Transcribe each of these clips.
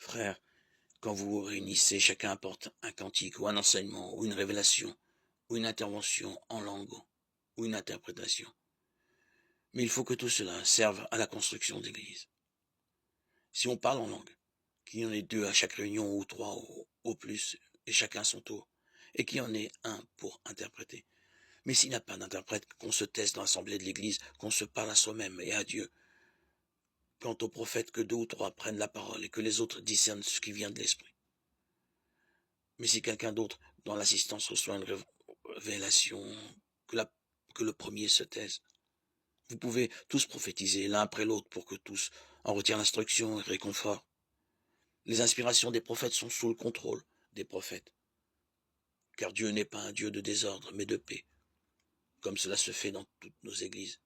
Frères, quand vous vous réunissez, chacun apporte un cantique ou un enseignement ou une révélation ou une intervention en langue ou une interprétation. Mais il faut que tout cela serve à la construction d'église. Si on parle en langue, qu'il y en ait 2 à chaque réunion ou 3 au plus, et chacun son tour, et qu'il y en ait un pour interpréter. Mais s'il n'y a pas d'interprète, qu'on se taise dans l'assemblée de l'église, qu'on se parle à soi-même et à Dieu. Quant au prophète, que 2 ou 3 prennent la parole et que les autres discernent ce qui vient de l'esprit. Mais si quelqu'un d'autre, dans l'assistance, reçoit une révélation, que le premier se taise. Vous pouvez tous prophétiser l'un après l'autre pour que tous en retirent l'instruction et réconfort. Les inspirations des prophètes sont sous le contrôle des prophètes. Car Dieu n'est pas un Dieu de désordre, mais de paix, comme cela se fait dans toutes nos églises.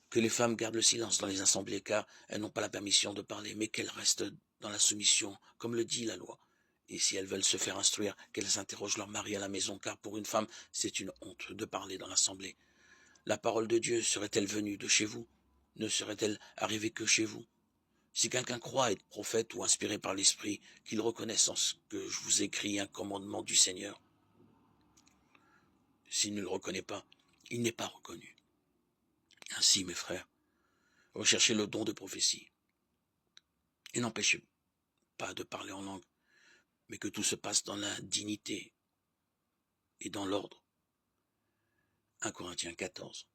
Que les femmes gardent le silence dans les assemblées, car elles n'ont pas la permission de parler, mais qu'elles restent dans la soumission, comme le dit la loi. Et si elles veulent se faire instruire, qu'elles interrogent leur mari à la maison, car pour une femme, c'est une honte de parler dans l'assemblée. La parole de Dieu serait-elle venue de chez vous? Ne serait-elle arrivée que chez vous? Si quelqu'un croit être prophète ou inspiré par l'Esprit, qu'il reconnaisse en ce que je vous écris un commandement du Seigneur. S'il ne le reconnaît pas, il n'est pas reconnu. Ainsi, mes frères, recherchez le don de prophétie. Et n'empêchez pas de parler en langue, mais que tout se passe dans la dignité et dans l'ordre. 1 Corinthiens 14,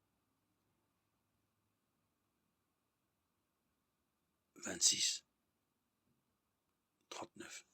26, 39.